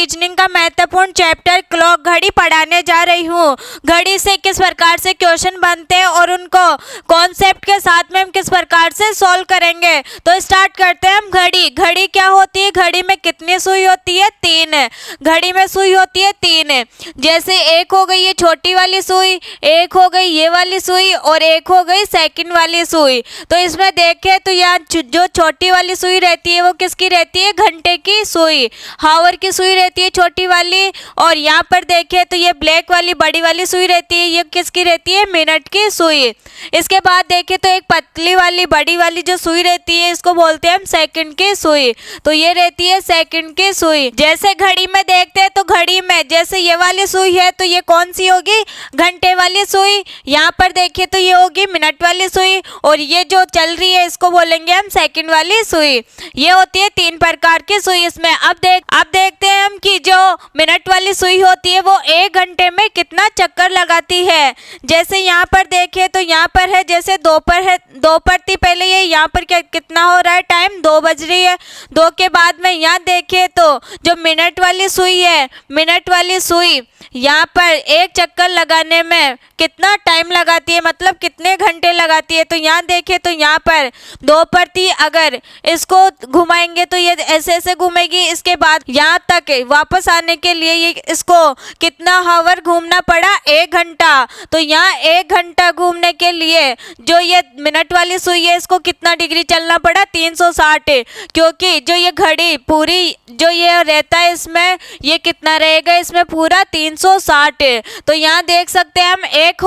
Reasoning का महत्वपूर्ण chapter clock घड़ी पढ़ाने जा रही हूँ। घड़ी से किस प्रकार से क्वेश्चन बनते हैं और उनको कॉन्सेप्ट के साथ में हम किस प्रकार से सॉल्व करेंगे। तो स्टार्ट करते हैं हम। घड़ी घड़ी क्या होती है, घड़ी में कितनी सुई होती है, 3। घड़ी में सुई होती है 3। जैसे एक हो गई ये छोटी वाली सुई, एक हो गई ये वाली सुई और एक हो गई सेकंड वाली सुई। तो इसमें देखें तो यहाँ जो छोटी वाली सुई रहती है वो किसकी रहती है, घंटे की सुई, हावर की सुई रहती है छोटी वाली। और यहाँ पर देखें तो ये ब्लैक वाली बड़ी वाली सुई रहती है, ये किसकी रहती है, मिनट की सुई। इसके बाद देखें तो एक पतली वाली बड़ी वाली जो सुई रहती है इसको बोलते हैं हम सेकंड की सुई, तो ये रहती है सेकंड की सुई। जैसे घड़ी में देखते हैं तो घड़ी में जैसे ये वाली सुई है तो ये कौन सी होगी, घंटे वाली सुई। यहाँ पर देखें तो ये होगी मिनट वाली सुई और ये जो चल रही है इसको बोलेंगे हम सेकंड वाली सुई। ये होती है 3 प्रकार की सुई इसमें। अब देखते हैं हम कि जो मिनट वाली सुई होती है वो 1 घंटे में कितना चक्कर लगाती है। जैसे यहाँ पर देखें तो यहाँ पर है जैसे दोपहर है, दोपहर थी पहले, ये यहाँ पर कितना हो रहा है, टाइम 2 बज रही है। 2 के बाद में यहाँ देखें तो जो मिनट वाली सुई है, मिनट वाली सुई यहाँ पर एक चक्कर लगाने में कितना टाइम लगाती है, मतलब कितने घंटे लगाती है। तो यहाँ देखें तो यहाँ पर दोपहर थी, अगर इसको घुमाएंगे तो ये ऐसे ऐसे घूमेगी। इसके बाद यहाँ तक वापस आने के लिए ये इसको कितना हावर घूमना पड़ा, 1 घंटा। तो यहाँ 1 घंटा घूमने के लिए जो ये मिनट वाली सुई है इसको कितना डिग्री चलना पड़ा, 360। क्योंकि जो ये घड़ी पूरी जो ये रहता है इसमें ये कितना रहेगा, इसमें पूरा 360। तो यहाँ देख सकते हैं हम 1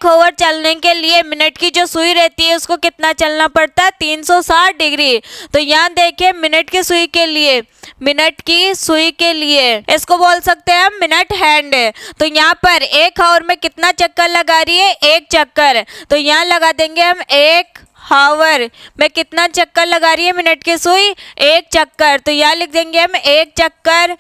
ओवर चलने के लिए मिनट की जो सुई रहती है उसको कितना चलना पड़ता है, 360 डिग्री। तो यहाँ देखें मिनट की सुई के लिए, मिनट की सुई के लिए इसको बोल सकते हैं हम मिनट हैंड। तो यहाँ पर 1 आवर में कितना चक्कर लगा रही है, 1 चक्कर। तो यहाँ लगा देंगे हम 1 हावर में कितना चक्कर लगा रही है मिनट की सुई, 1 चक्कर। तो यहाँ लिख देंगे हम 1 चक्कर।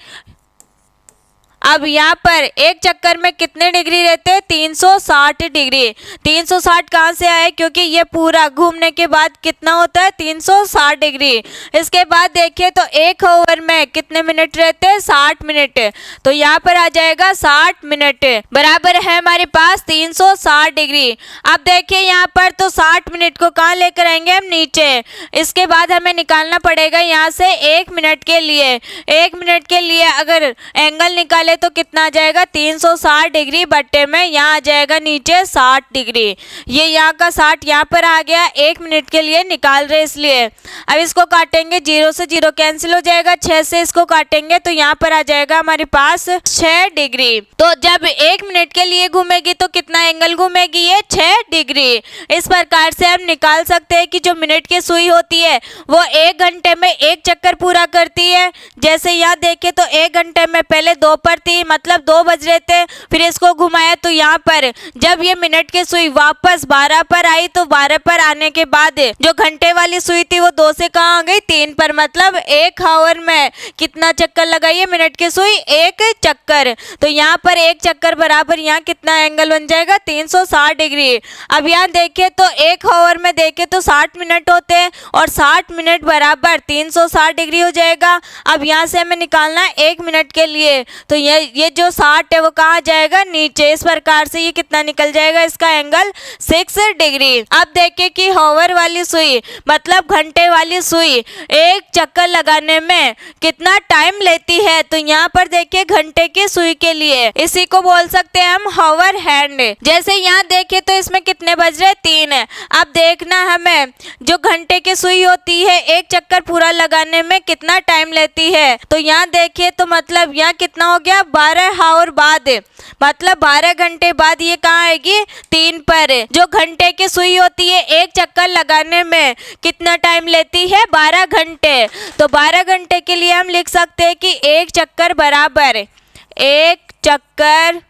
अब यहाँ पर 1 चक्कर में कितने डिग्री रहते हैं, 360 डिग्री। 360 कहाँ से आए, क्योंकि ये पूरा घूमने के बाद कितना होता है, 360 डिग्री। इसके बाद देखिए तो 1 ओवर में कितने मिनट रहते हैं, 60 मिनट। तो यहाँ पर आ जाएगा 60 मिनट बराबर है हमारे पास 360 डिग्री। अब देखिए यहाँ पर तो 60 मिनट को कहाँ लेकर आएंगे हम, नीचे। इसके बाद हमें निकालना पड़ेगा यहाँ से 1 मिनट के लिए। 1 मिनट के लिए अगर एंगल निकाले तो कितना आ जाएगा, 360 डिग्री बट्टे में यहाँ आ जाएगा नीचे 60 डिग्री। ये यहाँ का 60 यहाँ पर आ गया, 1 मिनट के लिए निकाल रहे इसलिए। अब इसको काटेंगे, 0 से 0 कैंसिल हो जाएगा, 6 से इसको काटेंगे तो यहाँ पर आ जाएगा हमारे पास 6 डिग्री। तो जब 1 मिनट के लिए घूमेगी तो कितना एंगल घूमेगी, ये 6 डिग्री। इस प्रकार से हम निकाल सकते हैं कि जो मिनट की सुई होती है वो 1 घंटे में 1 चक्कर पूरा करती है। जैसे यहाँ देखें तो 1 घंटे में पहले दोपहर थी, मतलब 2 बज रहे थे, फिर इसको घुमाया तो यहाँ पर जब ये मिनट की सुई वापस 12 पर आई तो 12 पर आने के बाद जो घंटे वाली सुई थी वो 2 से कहाँ आ गई, 3 पर। मतलब 1 आवर में कितना चक्कर लगाई है मिनट की सुई, 1 चक्कर। तो यहाँ पर 1 चक्कर बराबर यहाँ कितना एंगल बन जाएगा, 360 डिग्री। अब यहाँ देखें तो 1 आवर में देखें तो 60 मिनट होते हैं और 60 मिनट बराबर 360 डिग्री हो जाएगा। अब यहाँ से हमें निकालना है 1 मिनट के लिए, तो ये जो 60 है वो कहाँ जाएगा, नीचे। इस प्रकार से ये कितना निकल जाएगा, इसका एंगल 6 डिग्री। अब देखिए कि हावर वाली सुई मतलब घंटे वाली सुई 1 चक्कर लगाने में कितना टाइम लेती है। तो यहाँ पर देखिए घंटे की सुई के लिए इसी को बोल सकते हैं हम हावर हैंड। जैसे यहाँ देखें तो इसमें कितने बज रहे, 3 है। अब देखना हमें जो घंटे की सुई होती है 1 चक्कर पूरा लगाने में कितना टाइम लेती है। तो यहाँ देखिए तो मतलब यहाँ कितना हो गया, 12 आवर बाद, मतलब 12 घंटे बाद ये कहाँ आएगी, 3 पर। जो घंटे की सुई होती है 1 चक्कर लगाने में कितना टाइम लेती है, 12 घंटे। तो 12 घंटे के लिए हम लिख सकते हैं कि 1 चक्कर बराबर 1 चक्कर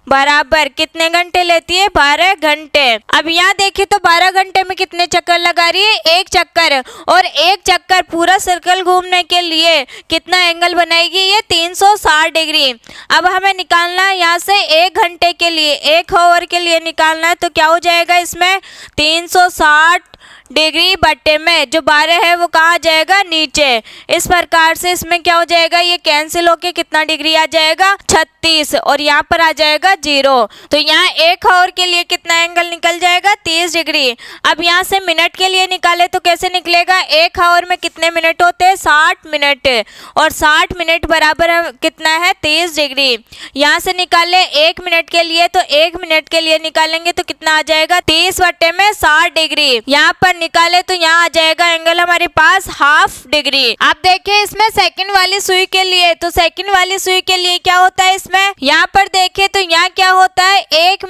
बराबर कितने घंटे लेती है, 12 घंटे। अब यहाँ देखिए तो 12 घंटे में कितने चक्कर लगा रही है, 1 चक्कर। और 1 चक्कर पूरा सर्कल घूमने के लिए कितना एंगल बनाएगी, ये 360 डिग्री। अब हमें निकालना है यहाँ से 1 घंटे के लिए, 1 आवर के लिए निकालना है। तो क्या हो जाएगा इसमें, 360 डिग्री बट्टे में जो 12 है वो कहाँ आ जाएगा, नीचे। इस प्रकार से इसमें क्या हो जाएगा, ये कैंसिल होके कितना डिग्री आ जाएगा, 36, और यहाँ पर आ जाएगा 0। तो यहाँ 1 आवर के लिए कितना एंगल निकल जाएगा, 30 डिग्री। अब यहाँ से मिनट के लिए निकाले तो कैसे निकलेगा, 1 आवर में कितने मिनट होते हैं, 60 मिनट, और 60 मिनट बराबर कितना है, 30 डिग्री। यहाँ से निकाले 1 मिनट के लिए, तो 1 मिनट के लिए निकालेंगे तो कितना आ जाएगा, 30 बट्टे में 60 डिग्री। यहाँ पर निकाले तो यहाँ आ जाएगा एंगल हमारे पास हाफ डिग्री। आप देखिए इसमें सेकंड वाली सुई के लिए, तो सेकंड वाली सुई के लिए क्या होता है, इसमें यहाँ पर देखें तो यहाँ क्या होता है, 1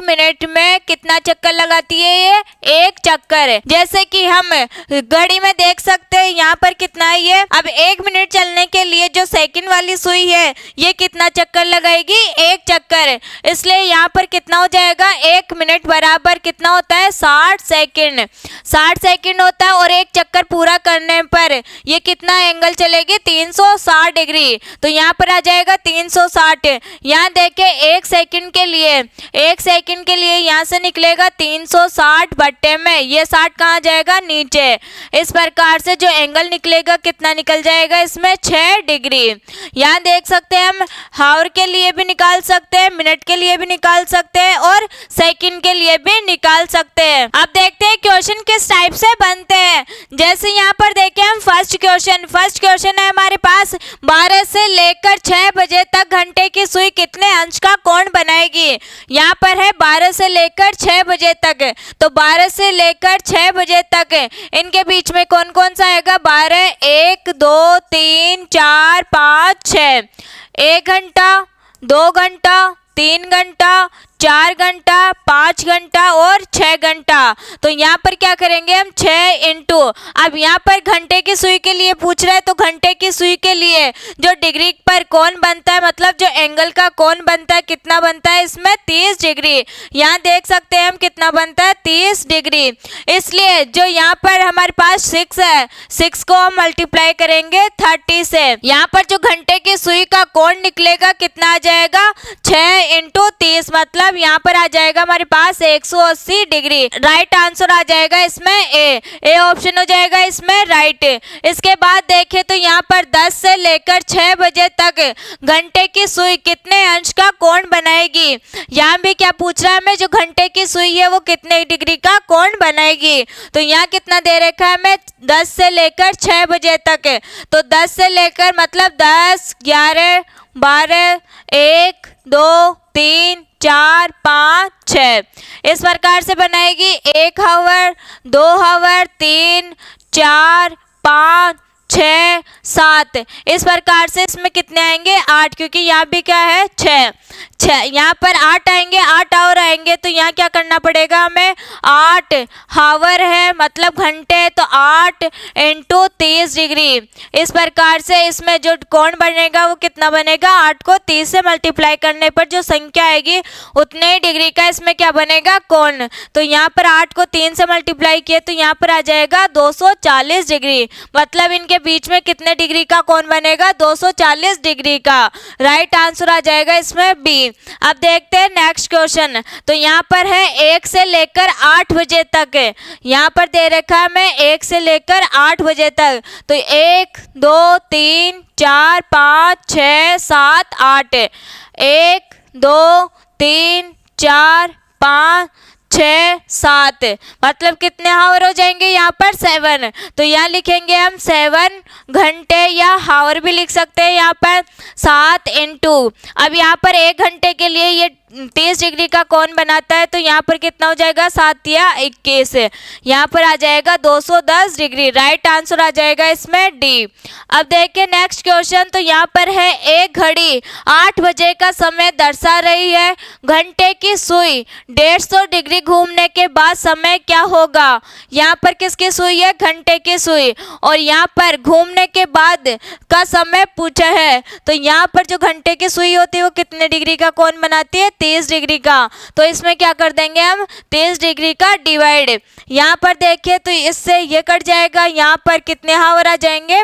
मिनट में कितना चक्कर लगाती है, ये 1 चक्कर। जैसे कि हम घड़ी में देख सकते हैं यहाँ पर कितना है ये। अब 1 मिनट चलने के लिए जो सेकंड वाली सुई है ये कितना चक्कर लगाएगी, 1 चक्कर। इसलिए यहाँ पर कितना हो जाएगा, 1 मिनट बराबर कितना होता है, 60 सेकंड। 60 सेकंड होता है, और 1 चक्कर पूरा करने पर ये कितना एंगल चलेगी, 360 डिग्री। तो यहाँ पर आ जाएगा 360। यहाँ देखे 1 सेकंड के लिए, 1 सेकंड के लिए यहाँ से निकलेगा 360 बट्टे में, ये 60 कहाँ जाएगा, नीचे। इस प्रकार से जो एंगल निकलेगा कितना निकल जाएगा, इसमें 6 डिग्री। यहाँ देख सकते हैं हम हावर के लिए भी निकाल सकते हैं, मिनट के लिए भी निकाल सकते हैं, और सेकंड के लिए भी निकाल सकते हैं। अब देखते हैं क्वेश्चन किस टाइप से बनते हैं। जैसे यहाँ पर देखें हम फर्स्ट क्वेश्चन है हमारे पास, 12 से लेकर 6 बजे तक घंटे की सुई कितने अंश का कोण बनाएगी। यहाँ पर है 12 से लेकर 6 बजे तक, तो 12 से लेकर 6 बजे तक इनके बीच में कौन कौन सा आएगा, 12, 1, 2, 3, 4, 5, 6, 1 घंटा, 2 घंटा, 3 घंटा, 4 घंटा, 5 घंटा और 6 घंटा। तो यहाँ पर क्या करेंगे हम, 6 इंटू, अब यहाँ पर घंटे की सुई के लिए पूछ रहा है, तो घंटे की सुई के लिए जो डिग्री पर कोण बनता है, मतलब जो एंगल का कोण बनता है, कितना बनता है, इसमें 30 डिग्री। यहाँ देख सकते हैं हम कितना बनता है, 30 डिग्री। इसलिए जो यहाँ पर हमारे पास 6 है, 6 को हम मल्टीप्लाई करेंगे 30 से। यहाँ पर जो घंटे की सुई का कोण निकलेगा कितना आ जाएगा, 6 इंटू 30, मतलब यहाँ पर आ जाएगा हमारे पास 180 डिग्री। राइट आंसर आ जाएगा इसमें ए ऑप्शन हो जाएगा इसमें राइट। इसके बाद देखें तो यहाँ पर 10 से लेकर 6 बजे तक घंटे की सुई कितने अंश का कोण बनाएगी। यहाँ भी क्या पूछ रहा है हमें, जो घंटे की सुई है वो कितने डिग्री का कोण बनाएगी। तो यहाँ कितना दे रखा है हमें, 10 से लेकर 6 बजे तक, तो 10 से लेकर मतलब 10, 11, 12, 1, 2, 3, 4, 5, 6, इस प्रकार से बनाएगी। 1 आवर, 2 आवर, 3, 4, 5, 6, 7, इस प्रकार से इसमें कितने आएंगे, 8, क्योंकि यहाँ भी क्या है 6, यहाँ पर 8 आएंगे, 8 आवर आएंगे। तो यहाँ क्या करना पड़ेगा हमें, 8 हावर है मतलब घंटे, तो 8 इंटू 30 डिग्री। इस प्रकार से इसमें जो कोण बनेगा वो कितना बनेगा, 8 को 30 से मल्टीप्लाई करने पर जो संख्या आएगी उतने ही डिग्री का इसमें क्या बनेगा, कोण। तो यहाँ पर 8 को 3 से मल्टीप्लाई किए तो यहाँ पर आ जाएगा 240 डिग्री, मतलब इनके बीच में कितने डिग्री का कोण बनेगा, 240 डिग्री का। राइट आंसर आ जाएगा इसमें बी। अब देखते हैं नेक्स्ट क्वेश्चन। तो यहाँ पर है 1 से लेकर 8 बजे तक, यहाँ पर दे रखा है मैं 1 से लेकर 8 बजे तक, तो 1, 2, 3, 4, 5, 6, 7, 8, 1, 2, 3, 4, 5, 6, 7, मतलब कितने हावर हो जाएंगे यहाँ पर 7। तो यहाँ लिखेंगे हम 7 घंटे, या हावर भी लिख सकते हैं यहाँ पर 7 इंटू। अब यहाँ पर 1 घंटे के लिए ये 30 डिग्री का कोण बनाता है, तो यहाँ पर कितना हो जाएगा, 7 या 21, यहाँ पर आ जाएगा 210 डिग्री। राइट आंसर आ जाएगा इसमें डी। अब देखिए नेक्स्ट क्वेश्चन। तो यहाँ पर है एक घड़ी 8 बजे का समय दर्शा रही है, घंटे की सुई 150 डिग्री घूमने के बाद समय क्या होगा। यहाँ पर किसकी सुई है, घंटे की सुई, और यहाँ पर घूमने के बाद का समय पूछा है। तो यहाँ पर जो घंटे की सुई होती है वो कितने डिग्री का कोण बनाती है, 30 डिग्री का। तो इसमें क्या कर देंगे हम, 30 डिग्री का डिवाइड। यहाँ पर देखिए तो इससे ये कट जाएगा, यहाँ पर कितने हावर आ जाएंगे,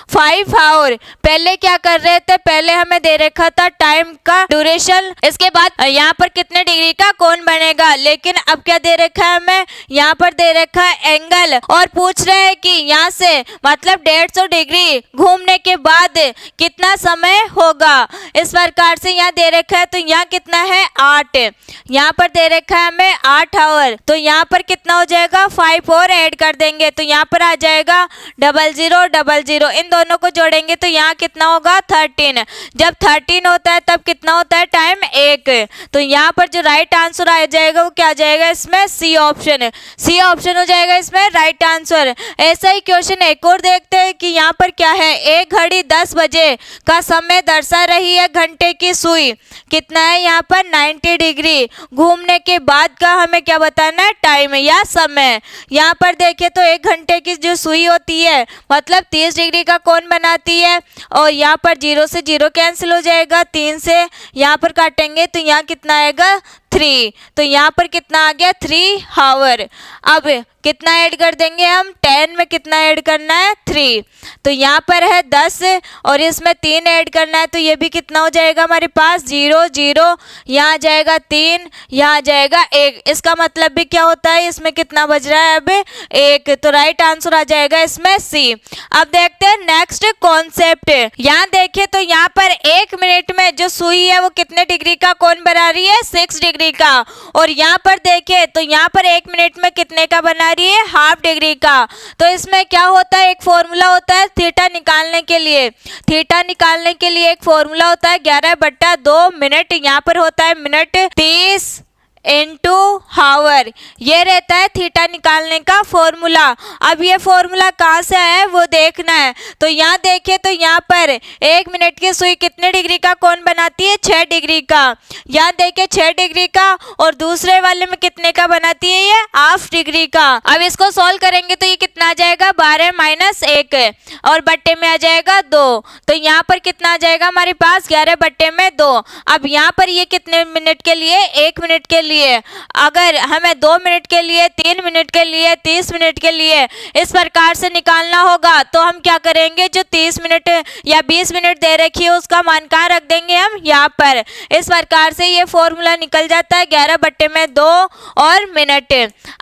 5 आवर। पहले क्या कर रहे थे, पहले हमें दे रखा था टाइम का ड्यूरेशन, इसके बाद यहाँ पर कितने डिग्री का कोण बनेगा, लेकिन अब क्या दे रखा है हमें, यहाँ पर दे रखा है एंगल, और पूछ रहे हैं कि यहाँ से मतलब 150 डिग्री घूमने के बाद कितना समय होगा। इस प्रकार से यहाँ दे रखा है, तो यहाँ कितना है 8, यहाँ पर दे रखा है हमें 8 आवर, तो यहाँ पर कितना हो जाएगा 5 और ऐड कर देंगे, तो यहाँ पर आ जाएगा 0000, इन दोनों को जोड़ेंगे तो यहाँ कितना होगा 13। जब 13 होता है तब कितना होता है टाइम 1, तो यहाँ पर जो राइट आंसर आ जाएगा वो क्या आ जाएगा इसमें, सी ऑप्शन। सी ऑप्शन हो जाएगा इसमें राइट आंसर। ऐसा ही क्वेश्चन एक और देखते हैं कि यहाँ पर क्या है, एक घड़ी 10 बजे का समय दर्शा रही है, घंटे की सुई कितना है यहाँ पर 90 डिग्री घूमने के बाद का हमें क्या बताना है, टाइम या समय। यहाँ पर देखें तो एक घंटे की जो सुई होती है मतलब 30 डिग्री का कोण बनाती है, और यहाँ पर 0 से 0 कैंसिल हो जाएगा, 3 से यहाँ पर काटेंगे तो यहाँ कितना आएगा 3, तो यहाँ पर कितना आ गया 3 आवर। अब कितना ऐड कर देंगे हम, 10 में कितना ऐड करना है 3, तो यहाँ पर है 10 और इसमें 3 ऐड करना है, तो ये भी कितना हो जाएगा हमारे पास 0 0, यहाँ आ जाएगा 3, यहाँ आ जाएगा 1। इसका मतलब भी क्या होता है, इसमें कितना बज रहा है अब 1, तो राइट आंसर आ जाएगा इसमें सी। अब देखते हैं नेक्स्ट कॉन्सेप्ट। यहाँ देखें तो यहाँ पर 1 मिनट में जो सुई है वो कितने डिग्री का कोण बना रही है, 6 डिग्री का, और यहाँ पर देखें तो यहाँ पर 1 मिनट में कितने का बना रही है, हाफ डिग्री का। तो इसमें क्या होता है, एक फॉर्मूला होता है थीटा निकालने के लिए, थीटा निकालने के लिए एक फॉर्मूला होता है 11/2 मिनट, यहाँ पर होता है मिनट 30 इंटू हावर, ये रहता है थीटा निकालने का फॉर्मूला। अब ये फॉर्मूला कहाँ से आया है वो देखना है, तो यहाँ देखें तो यहाँ पर 1 मिनट की सुई कितने डिग्री का कोण बनाती है, 6 डिग्री का। यहाँ देखें 6 डिग्री का, और दूसरे वाले में कितने का बनाती है, ये हाफ डिग्री का। अब इसको सॉल्व करेंगे तो ये कितना आ जाएगा 12 - 1, और बट्टे में आ जाएगा 2, तो यहाँ पर कितना आ जाएगा हमारे पास 11/2। अब यहाँ पर ये कितने मिनट के लिए, 1 मिनट के लिए। अगर हमें 2 मिनट के लिए, 3 मिनट के लिए, 30 मिनट के लिए इस प्रकार से निकालना होगा, तो हम क्या करेंगे, जो 30 मिनट या 20 मिनट दे रखी है उसका मान कहाँ रख देंगे हम, यहाँ पर। इस प्रकार से ये फॉर्मूला निकल जाता है 11/2 और मिनट।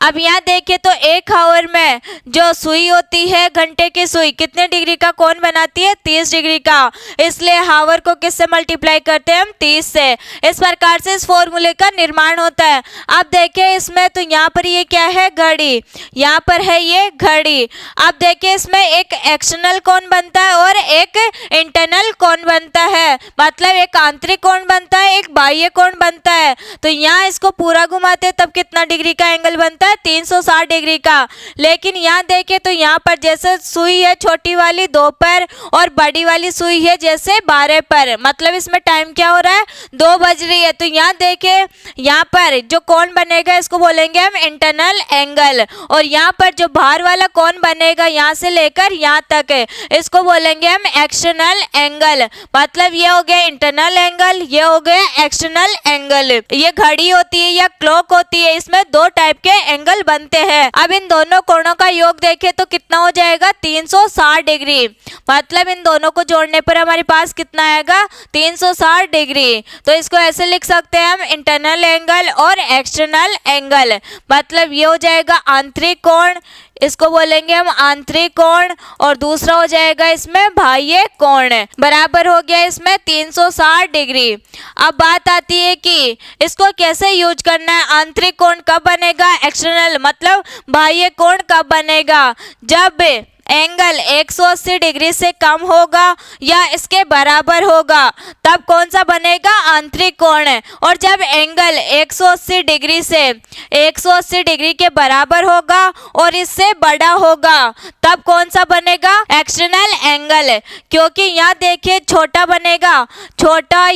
अब यहाँ देखें तो 1 आवर में जो सुई होती है, घंटे की सुई कितने डिग्री का कोण बनाती है, 30 डिग्री का, इसलिए आवर को किससे मल्टीप्लाई करते हैं हम, 30 से। इस प्रकार से इस फॉर्मूले का निर्माण होता है। अब देखें इसमें तो यहाँ पर ये क्या है, घड़ी, यहाँ पर है ये घड़ी। अब देखें इसमें एक एक्सटर्नल कोण बनता है और एक इंटरनल कोण बनता है, मतलब एक आंतरिक कोण बनता है, एक बाह्य कोण बनता है। तो यहाँ इसको पूरा घुमाते तब कितना डिग्री का एंगल बनता है, 360 डिग्री का। लेकिन यहाँ देखें तो यहाँ पर जैसे सुई है छोटी वाली 2 पर और बड़ी वाली सुई है जैसे 12 पर, मतलब इसमें टाइम क्या हो रहा है, 2 बज रही है। तो यहाँ देखें यहाँ पर जो कोण बनेगा इसको बोलेंगे हम इंटरनल एंगल, और यहाँ पर जो बाहर वाला कोण बनेगा यहाँ से लेकर यहाँ तक इसको बोलेंगे हम एक्सटर्नल एंगल। मतलब ये हो गया इंटरनल एंगल, ये हो गया एक्सटर्नल एंगल। ये घड़ी होती है या क्लॉक होती है, इसमें 2 टाइप के एंगल बनते हैं। अब इन दोनों कोणों का योग देखें तो कितना हो जाएगा 360 डिग्री, मतलब इन दोनों को जोड़ने पर हमारे पास कितना आएगा 360 डिग्री। तो इसको ऐसे लिख सकते हैं हम इंटरनल एंगल और एक्सटर्नल एंगल, मतलब ये हो जाएगा आंतरिक कोण, इसको बोलेंगे हम आंतरिक कोण, और दूसरा हो जाएगा इसमें बाह्य कोण, बराबर हो गया इसमें 360 डिग्री। अब बात आती है कि इसको कैसे यूज करना है, आंतरिक कोण कब बनेगा, एक्सटर्नल मतलब बाह्य कोण कब बनेगा, जब एंगल 180 डिग्री से कम होगा या इसके बराबर होगा तब कौन सा बनेगा, आंतरिक कोण। और जब एंगल 180 डिग्री से 180 डिग्री के बराबर होगा और इससे बड़ा होगा तब कौन सा बनेगा, एक्सटर्नल एंगल। क्योंकि यहाँ देखिए छोटा बनेगा, छोटा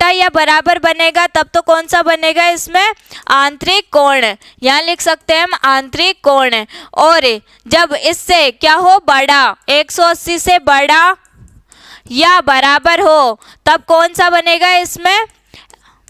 या बराबर बनेगा तब तो कौन सा बनेगा इसमें, आंतरिक कोण। यहाँ लिख सकते हैं हम आंतरिक कोण। और जब इससे क्या हो, बड़ा, 180 से बड़ा या बराबर हो तब कौन सा बनेगा इसमें,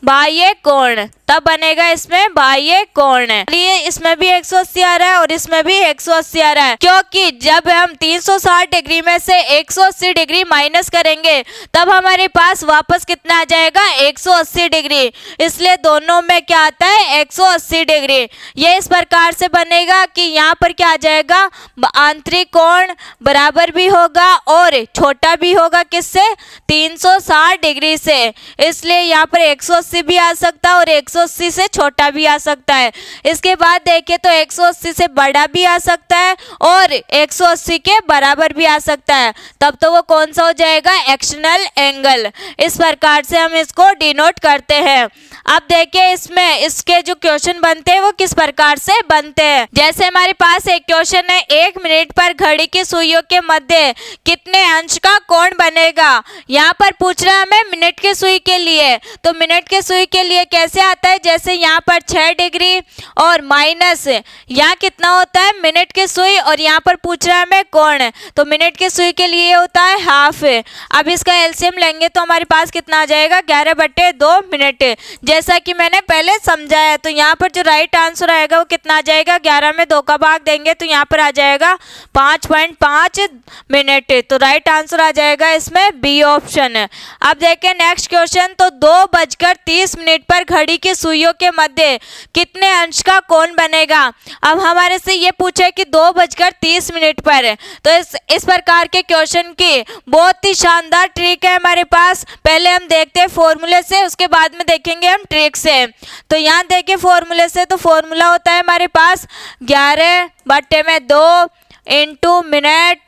बाह्य कोण, तब बनेगा इसमें बाह्य कोण। ये इसमें भी 180 आ रहा है और इसमें भी 180 आ रहा है, क्योंकि जब हम 360 डिग्री में से 180 डिग्री माइनस करेंगे तब हमारे पास वापस कितना आ जाएगा 180 डिग्री, इसलिए दोनों में क्या आता है 180 डिग्री। ये इस प्रकार से बनेगा कि यहाँ पर क्या आ जाएगा आंतरिक कोण बराबर भी होगा और छोटा भी होगा, किससे 360 डिग्री से, इसलिए यहाँ पर 180 भी आ सकता है और 180 से छोटा भी आ सकता है। इसके बाद देखें तो 180 से बड़ा भी आ सकता है और 180 के बराबर भी आ सकता है, तब तो वो कौन सा हो जाएगा एक्शनल एंगल। इस प्रकार से हम इसको डिनोट करते हैं। अब देखिए इसमें इसके जो क्वेश्चन बनते हैं वो किस प्रकार से बनते हैं। जैसे हमारे पास एक क्वेश्चन है, 1 मिनट पर घड़ी की सुइयों के मध्य कितने अंश का कोण बनेगा। यहाँ पर पूछ रहा है हमें मिनट के सुई के लिए, तो मिनट के सुई के लिए कैसे आता है, जैसे यहाँ पर 6 डिग्री और माइनस यहाँ कितना होता है मिनट के सुई, और यहाँ पर पूछ रहा है हमें कोण, तो मिनट के सुई के लिए होता है हाफ। अब इसका एलसीएम लेंगे तो हमारे पास कितना आ जाएगा 11/2 मिनट, जैसा कि मैंने पहले समझाया। तो यहाँ पर जो राइट आंसर आएगा वो कितना आ जाएगा, 11 में 2 का भाग देंगे तो यहाँ पर आ जाएगा 5.5 मिनट। तो राइट आंसर आ जाएगा इसमें बी ऑप्शन। अब देखें नेक्स्ट क्वेश्चन, तो 2:30 पर घड़ी की सुइयों के मध्य कितने अंश का कोण बनेगा। अब हमारे से ये पूछे कि 2:30 पर, तो इस प्रकार के क्वेश्चन की बहुत ही शानदार ट्रिक है हमारे पास। पहले हम देखते हैं फॉर्मूले से, उसके बाद में देखेंगे हम ट्रिक से। तो यहाँ देखें फॉर्मूले से, तो फॉर्मूला होता है हमारे पास 11/2 इंटू मिनट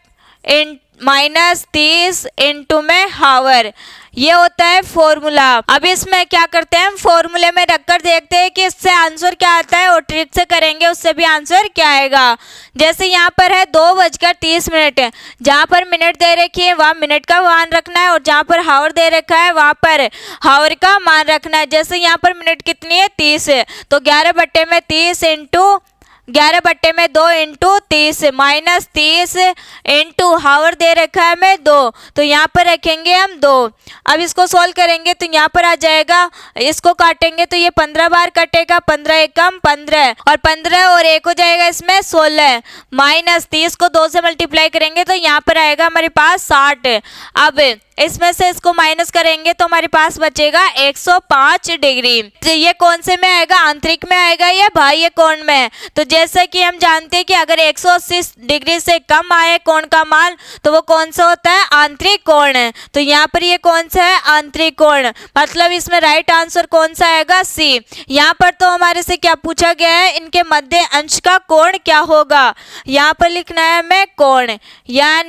-30 इंटू में हावर, ये होता है फॉर्मूला। अब इसमें क्या करते हैं हम फॉर्मूले में रखकर देखते हैं कि इससे आंसर क्या आता है, और ट्रिक से करेंगे उससे भी आंसर क्या आएगा। जैसे यहाँ पर है 2:30, जहाँ पर मिनट दे रखी है वहाँ मिनट का मान रखना है, और जहाँ पर हावर दे रखा है वहाँ पर हावर का मान रखना है। जैसे यहाँ पर मिनट कितनी है 30 है, तो 11/30 इंटू 11/2 इंटू 30 -30 इंटू हावर दे रखा है हमें 2, तो यहाँ पर रखेंगे हम 2। अब इसको सोल्व करेंगे तो यहाँ पर आ जाएगा, इसको काटेंगे तो ये 15 बार कटेगा, 15 एकम 15 और 15 और 1 हो जाएगा इसमें 16, -30 को 2 से मल्टीप्लाई करेंगे तो यहाँ पर आएगा हमारे पास 60। अब इसमें से इसको माइनस करेंगे तो हमारे पास बचेगा 105 डिग्री। तो ये कौन से में आएगा, आंतरिक में आएगा या बाह्य कोण में। तो जैसा कि हम जानते हैं कि अगर 180 डिग्री से कम आए कोण का मान तो वो कौन सा होता है, आंतरिक कोण है। तो यहाँ पर ये कौन सा है, आंतरिक कोण, मतलब इसमें राइट आंसर कौन सा आएगा, सी। यहाँ पर तो हमारे से क्या पूछा गया है, इनके मध्य अंश का कोण क्या होगा। यहाँ पर लिखना है हमें कोण, या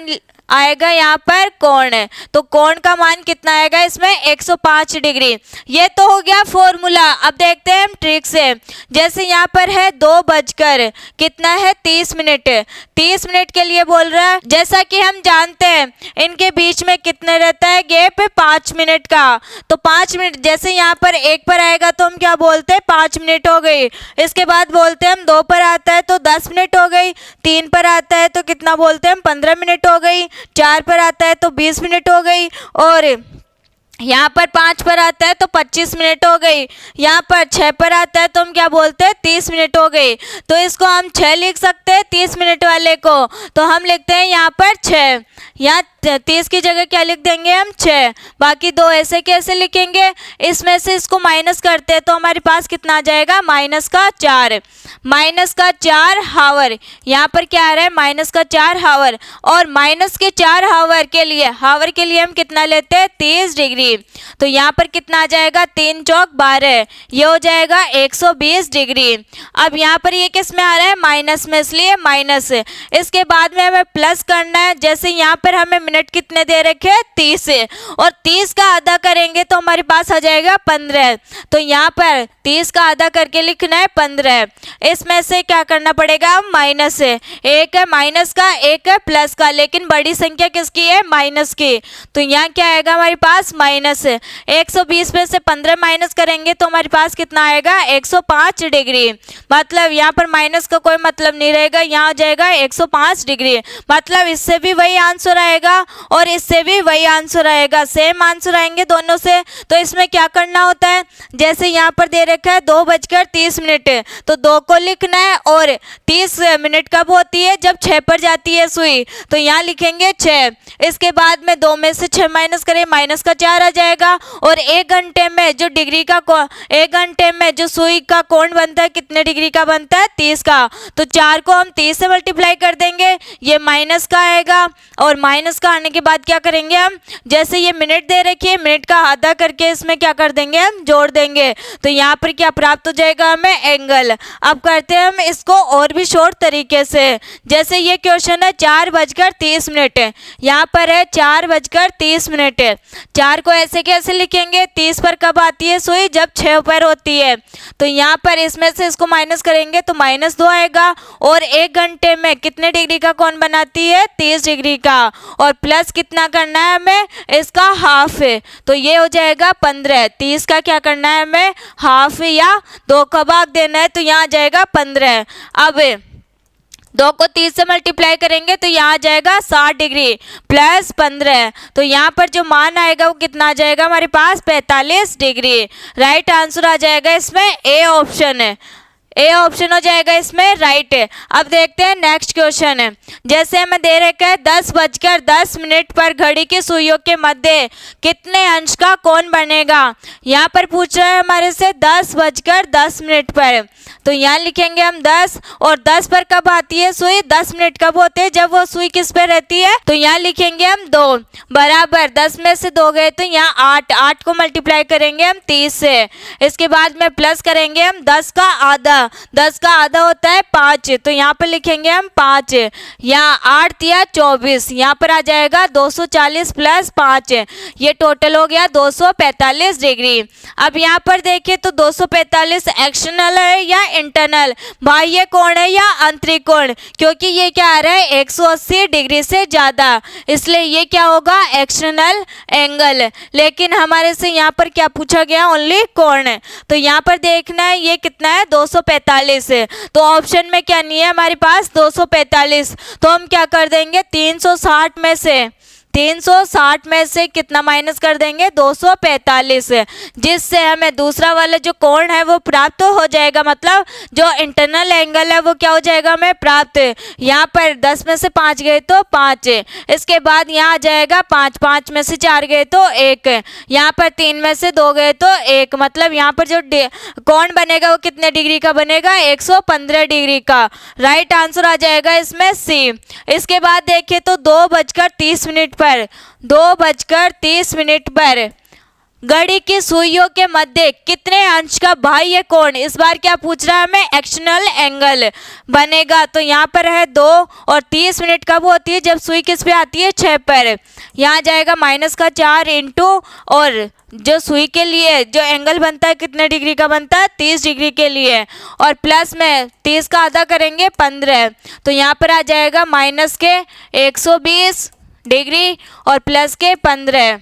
आएगा यहाँ पर कोण, तो कोण का मान कितना आएगा इसमें 105 डिग्री। ये तो हो गया फॉर्मूला। अब देखते हैं हम ट्रिक से। जैसे यहाँ पर है 2:30 मिनट, 30 मिनट के लिए बोल रहा है। जैसा कि हम जानते हैं इनके बीच में कितने रहता है गैप, 5 मिनट का। तो 5 मिनट जैसे यहाँ पर 1 पर आएगा तो हम क्या बोलते हैं 5 मिनट हो गई। इसके बाद बोलते हैं हम 2 पर आता है तो 10 मिनट हो गई, 3 पर आता है तो कितना बोलते हैं हम 15 मिनट हो गई, 4 पर आता है तो 20 मिनट हो गई, और यहाँ पर 5 पर आता है तो 25 मिनट हो गई, यहाँ पर 6 पर आता है तो हम क्या बोलते हैं 30 मिनट हो गई। तो इसको हम 6 लिख सकते हैं 30 मिनट वाले को, तो हम लिखते हैं यहाँ पर 6, यहाँ 30 की जगह क्या लिख देंगे हम 6, बाकी 2 ऐसे कैसे लिखेंगे, इसमें से इसको माइनस करते हैं तो हमारे पास कितना आ जाएगा -4, -4 हावर। यहाँ पर क्या आ रहा है -4 हावर, और -4 हावर के लिए हम कितना लेते हैं 30 डिग्री। तो यहाँ पर कितना आ जाएगा 3 चौक 12, ये हो जाएगा 120 डिग्री। अब यहाँ पर ये किस में आ रहा है माइनस में, इसलिए माइनस। इसके बाद में हमें प्लस करना है। जैसे यहाँ पर हमें मिनट कितने दे रखे हैं 30, और 30 का आधा करेंगे तो हमारे पास आ जाएगा 15। तो यहाँ पर 30 का आधा करके लिखना है 15। इसमें से क्या करना पड़ेगा, माइनस है, एक है माइनस का, एक है प्लस का, लेकिन बड़ी संख्या किसकी है माइनस की। तो यहाँ क्या आएगा हमारे पास माइनस माइनस 120 में से 15 माइनस करेंगे तो हमारे पास कितना आएगा 105 डिग्री। मतलब यहाँ पर माइनस का कोई मतलब नहीं रहेगा, यहाँ आ जाएगा 105 डिग्री। मतलब इससे भी वही आंसर आएगा और इससे भी वही आंसर आएगा, सेम आंसर आएंगे दोनों से। तो इसमें क्या करना होता है, जैसे यहाँ पर दे रखा है 2:30 तो 2 को लिखना है और 30 मिनट कब होती है, जब 6 पर जाती है सुई, तो यहाँ लिखेंगे 6। इसके बाद में 2 में से 6 माइनस करें, माइनस का 4 आ जाएगा। और 1 घंटे में जो डिग्री का 1 घंटे में जो सुई का कोण बनता है कितने डिग्री का बनता है, 30 का। तो 4 को हम 30 से मल्टीप्लाई कर देंगे, ये माइनस का आएगा। और माइनस का आने के बाद क्या करेंगे हम, जैसे ये मिनट दे रखी है, मिनट का आधा करके इसमें क्या कर देंगे, हम जोड़ देंगे। तो यहाँ पर क्या प्राप्त हो जाएगा हमें, एंगल। अब करते हैं हम इसको और भी शॉर्ट तरीके से। जैसे ये क्वेश्चन है 4:30, यहाँ पर है 4:30। 4 को ऐसे कैसे लिखेंगे, 30 पर कब आती है सुई, जब 6 पर होती है। तो यहाँ पर इसमें से इसको माइनस करेंगे तो -2 आएगा। और 1 घंटे में कितने डिग्री का कोण बनाती है, 30 डिग्री का। और प्लस कितना करना है हमें, इसका हाफ है, तो ये हो जाएगा 15। 30 का क्या करना है हमें, हाफ या 2 का भाग देना है, तो यहाँ आ जाएगा 15। अब 2 को 30 से मल्टीप्लाई करेंगे तो यहाँ आ जाएगा 60 डिग्री प्लस 15। तो यहाँ पर जो मान आएगा वो कितना आ जाएगा हमारे पास, 45 डिग्री। राइट आंसर आ जाएगा इसमें ए ऑप्शन है, ए ऑप्शन हो जाएगा इसमें राइट। अब देखते हैं नेक्स्ट क्वेश्चन है। जैसे हमें दे रखा है 10:10 पर घड़ी की सुइयों के मध्य कितने अंश का कोण बनेगा। यहाँ पर पूछ रहा है हमारे से 10:10 पर, तो यहाँ लिखेंगे हम 10। और 10 पर कब आती है सुई, 10 मिनट कब होते हैं, जब वो सुई किस पे रहती है, तो यहाँ लिखेंगे हम 2 बराबर 10 में से 2 गए तो यहाँ 8। 8 को मल्टीप्लाई करेंगे हम 30 से। इसके बाद में प्लस करेंगे हम 10 का आधा, 10 का आधा होता है 5, तो यहाँ पर लिखेंगे हम 5। यहाँ 8 या 24, यहाँ पर आ जाएगा 240 प्लस 5, ये टोटल हो गया 245 डिग्री। अब यहाँ पर देखिए तो 245 एक्सटर्नल है या इंटरनल, बाह्य कोण है या आंतरिक कोण, क्योंकि ये क्या आ रहा है 180 डिग्री से ज़्यादा, इसलिए ये क्या होगा एक्सटर्नल एंगल। लेकिन हमारे से यहाँ पर क्या पूछा गया, ओनली कोण। तो यहाँ पर देखना है ये कितना है 245, तो ऑप्शन में क्या नहीं है हमारे पास 245, तो हम क्या कर देंगे 360 में से कितना माइनस कर देंगे 245, जिससे हमें दूसरा वाला जो कोण है वो प्राप्त हो जाएगा। मतलब जो इंटरनल एंगल है वो क्या हो जाएगा हमें प्राप्त। यहाँ पर 10 में से 5 गए तो 5, इसके बाद यहाँ आ जाएगा 5, 5 में से 4 गए तो 1, यहाँ पर 3 में से 2 गए तो 1। मतलब यहाँ पर जो कोण बनेगा वो कितने डिग्री का बनेगा 115 डिग्री का। राइट आंसर आ जाएगा इसमें सी। इसके बाद देखिए तो 2:30 पर घड़ी की सुइयों के मध्य कितने अंश का बाह्य कोण, इस बार क्या पूछ रहा है हमें एक्सटर्नल एंगल बनेगा। तो यहाँ पर है 2 और 30 मिनट कब होती है, जब सुई किस पे आती है 6 पर। यहाँ जाएगा -4 इंटू, और जो सुई के लिए जो एंगल बनता है कितने डिग्री का बनता है 30 डिग्री के लिए, और प्लस में 30 का आधा करेंगे 15, तो यहाँ पर आ जाएगा -120 डिग्री और प्लस के 15।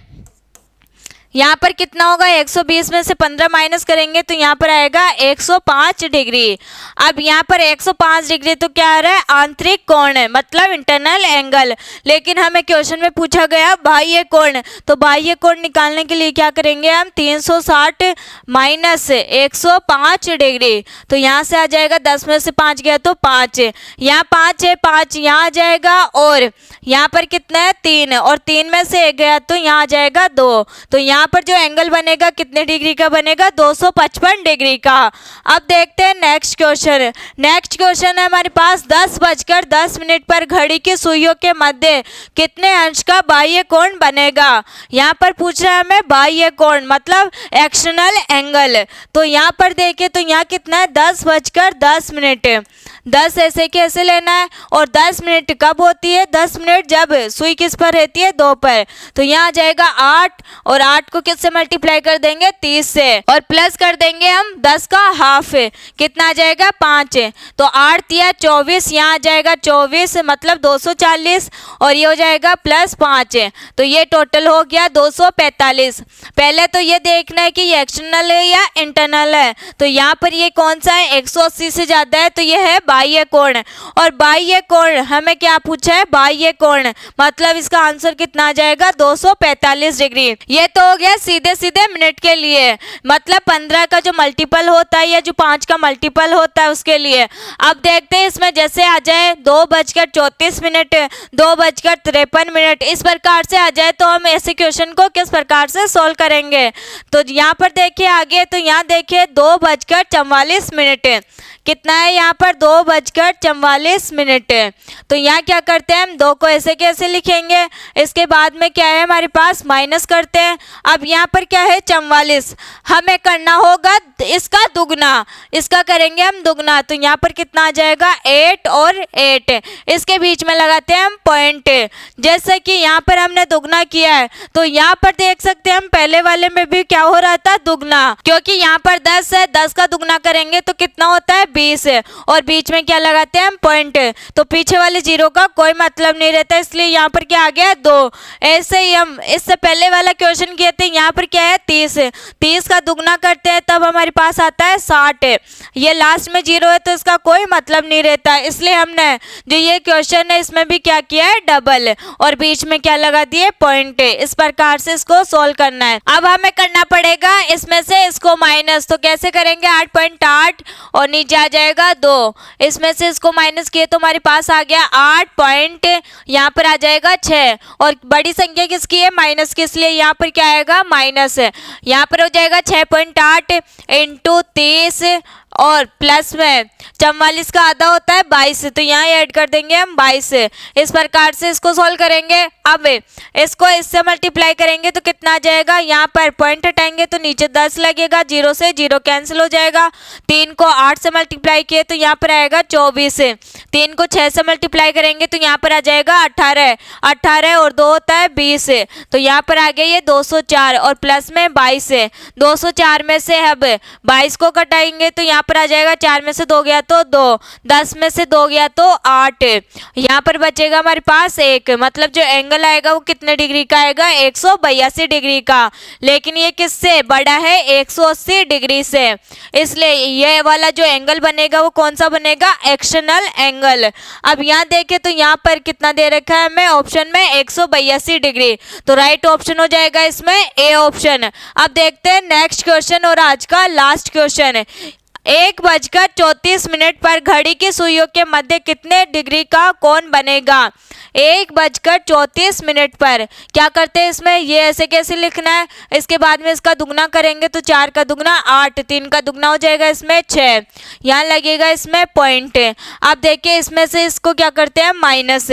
यहाँ पर कितना होगा 120 में से 15 माइनस करेंगे तो यहाँ पर आएगा 105 डिग्री। अब यहाँ पर 105 डिग्री तो क्या आ रहा है आंतरिक कोण है, मतलब इंटरनल एंगल। लेकिन हमें क्वेश्चन में पूछा गया बाह्य कोण, तो बाह्य कोण निकालने के लिए क्या करेंगे हम 360 माइनस 105 डिग्री, तो यहाँ से आ जाएगा 10 में से 5 गया तो 5, यहाँ 5 है 5 यहाँ आ जाएगा, और यहाँ पर कितना है 3, और 3 में से 1 गया तो यहाँ आ जाएगा 2। तो यहाँ पर जो एंगल बनेगा कितने डिग्री का बनेगा 255 डिग्री का। अब देखते हैं नेक्स्ट क्वेश्चन। नेक्स्ट क्वेश्चन है हमारे पास 10:10 पर घड़ी की सुइयों के मध्य कितने अंश का बाह्य कोण बनेगा। यहाँ पर पूछ रहा है हमें बाह्य कोण मतलब एक्सटर्नल एंगल। तो यहाँ पर देखिए तो यहाँ कितना है 10:10, 10 ऐसे कैसे लेना है, और 10 मिनट कब होती है 10 मिनट जब सुई किस पर रहती है 2 पर, तो यहाँ आ जाएगा 8, और 8 को किससे मल्टीप्लाई कर देंगे 30 से, और प्लस कर देंगे हम 10 का हाफ, कितना आ जाएगा 5। तो 8 या 24, यहाँ आ जाएगा 24 मतलब 240, और ये हो जाएगा प्लस 5, तो ये टोटल हो गया 245। पहले तो ये देखना है कि ये एक्सटर्नल है या इंटरनल है। तो यहाँ पर ये कौन सा है, 180 से ज़्यादा है तो ये है बाह्य कोण, और बाह्य कोण हमें क्या पूछा है, बाह्य कोण, मतलब इसका आंसर कितना आ जाएगा 245 डिग्री। ये तो हो गया सीधे सीधे मिनट के लिए, मतलब 15 का जो मल्टीपल होता है या जो 5 का मल्टीपल होता है उसके लिए। अब देखते हैं इसमें जैसे आ जाए 2:34, 2:53, इस प्रकार से आ जाए तो हम ऐसे क्वेश्चन को किस प्रकार से सॉल्व करेंगे। तो यहाँ पर देखिए आगे, तो यहाँ देखिए 2:44, कितना है यहाँ पर 2:44। तो यहाँ क्या करते हैं हम 2 को ऐसे कैसे लिखेंगे, इसके बाद में क्या है हमारे पास माइनस करते हैं। अब यहाँ पर क्या है 44, हमें करना होगा इसका दुगना, इसका करेंगे हम दुगना। तो यहाँ पर कितना आ जाएगा 8 और 8, इसके बीच में लगाते हैं हम पॉइंट। जैसे कि यहाँ पर हमने दुगना किया है तो यहाँ पर देख सकते हैं हम पहले वाले में भी क्या हो रहा था दुगना, क्योंकि यहाँ पर 10 है, 10 का दुगना करेंगे तो कितना होता है 20, और बीच में क्या लगाते हैं हम पॉइंट। तो पीछे वाले 0 का कोई मतलब नहीं रहता, इसलिए यहाँ पर क्या आ गया 2। ऐसे ही हम इससे पहले वाला क्वेश्चन किए थे, यहाँ पर क्या है 30, 30 का दुगना करते हैं तब हमारे पास आता है 60। ये लास्ट में 0 है तो इसका कोई मतलब नहीं रहता, इसलिए हमने जो ये क्वेश्चन है इसमें भी क्या किया है डबल, और बीच में क्या लगा दिए पॉइंट। इस प्रकार से इसको सोल्व करना है। अब हमें करना पड़ेगा इसमें से इसको माइनस, तो कैसे करेंगे 8.8 और नीचे आ जाएगा 2, इसमें से इसको माइनस किए तो हमारे पास आ गया 8 पॉइंट, यहाँ पर आ जाएगा 6, और बड़ी संख्या किसकी है माइनस की, इसलिए यहाँ पर क्या आएगा माइनस, यहाँ पर हो जाएगा 6.8 इंटू 30 और प्लस में 44 का आधा होता है 22, तो यहाँ ऐड कर देंगे हम 22। इस प्रकार से इसको सॉल्व करेंगे। अब इसको इससे मल्टीप्लाई करेंगे तो कितना आ जाएगा, यहाँ पर पॉइंट हटाएंगे तो नीचे 10 लगेगा, 0 से 0 कैंसिल हो जाएगा। 3 को 8 से मल्टीप्लाई किए तो यहाँ पर आएगा 24, 3 को 6 से मल्टीप्लाई करेंगे तो यहाँ पर आ जाएगा 18, 18 और 2 होता है 20, तो यहाँ पर आ गया ये 204 और प्लस में 22, 204 में से अब 22 को कटाएंगे तो यहाँ पर आ जाएगा 4 में से 2 गया तो 2, 10 में से 2 गया तो 8, यहाँ पर बचेगा हमारे पास 1, मतलब जो एंगल आएगा वो कितने डिग्री का आएगा 182 डिग्री का, लेकिन ये किससे बड़ा है 180 डिग्री से, इसलिए ये वाला जो एंगल बनेगा वो कौन सा बनेगा एक्सटर्नल एंगल। अब यहाँ देखें तो यहाँ पर कितना दे रखा है हमें ऑप्शन में 182 डिग्री, तो राइट ऑप्शन हो जाएगा इसमें ए ऑप्शन। अब देखते हैं नेक्स्ट क्वेश्चन और आज का लास्ट क्वेश्चन। 1:34 पर घड़ी की सुइयों के मध्य कितने डिग्री का कोण बनेगा। 1:34 पर क्या करते हैं इसमें, ये ऐसे कैसे लिखना है, इसके बाद में इसका दुगना करेंगे तो 4 का दुगना 8, 3 का दुगना हो जाएगा इसमें 6, यहाँ लगेगा इसमें पॉइंट। अब देखिए इसमें से इसको क्या करते हैं माइनस,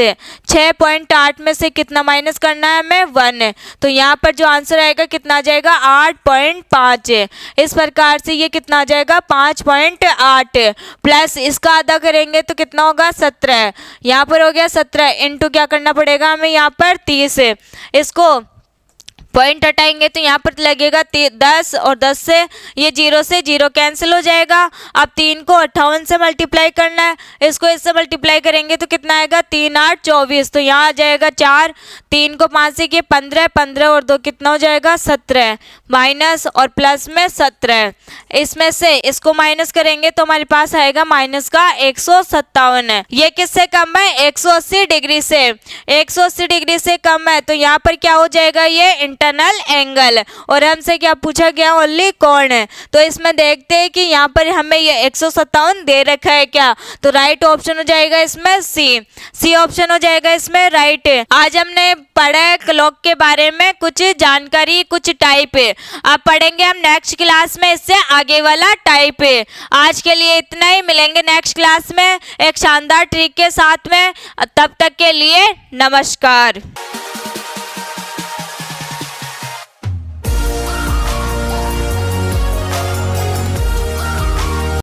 6.8 में से कितना माइनस करना है हमें 1, तो यहाँ पर जो आंसर आएगा कितना आ जाएगा 8.5। इस प्रकार से ये कितना आ जाएगा 5.8, प्लस इसका आधा करेंगे तो कितना होगा 17, यहाँ पर हो गया 17 इंटू क्या करना पड़ेगा हमें यहाँ पर 30, इसको पॉइंट हटाएंगे तो यहाँ पर लगेगा 10 और 10 से ये 0 से 0 कैंसिल हो जाएगा। अब 3 को 58 से मल्टीप्लाई करना है, इसको इससे मल्टीप्लाई करेंगे तो कितना आएगा 3 8 24, तो यहाँ आ जाएगा 4, 3 को 5 से किए 15, 15 और 2 कितना हो जाएगा 17, माइनस और प्लस में 17, इसमें से इसको माइनस करेंगे तो हमारे पास आएगा माइनस का 157। ये किससे कम है 180 डिग्री से, 180 डिग्री से कम है, तो यहाँ पर क्या हो जाएगा ये इंटरनल एंगल, और हमसे क्या पूछा गया ओनली कोण है। तो इसमें देखते हैं कि यहाँ पर हमें ये 157 दे रखा है क्या, तो राइट ऑप्शन हो जाएगा इसमें सी ऑप्शन हो जाएगा इसमें राइट। आज हमने पढ़ा है क्लॉक के बारे में कुछ जानकारी, कुछ टाइप। अब पढ़ेंगे हम नेक्स्ट क्लास में इससे आगे वाला टाइप। आज के लिए इतना ही, मिलेंगे नेक्स्ट क्लास में एक शानदार ट्रिक के साथ में। तब तक के लिए नमस्कार।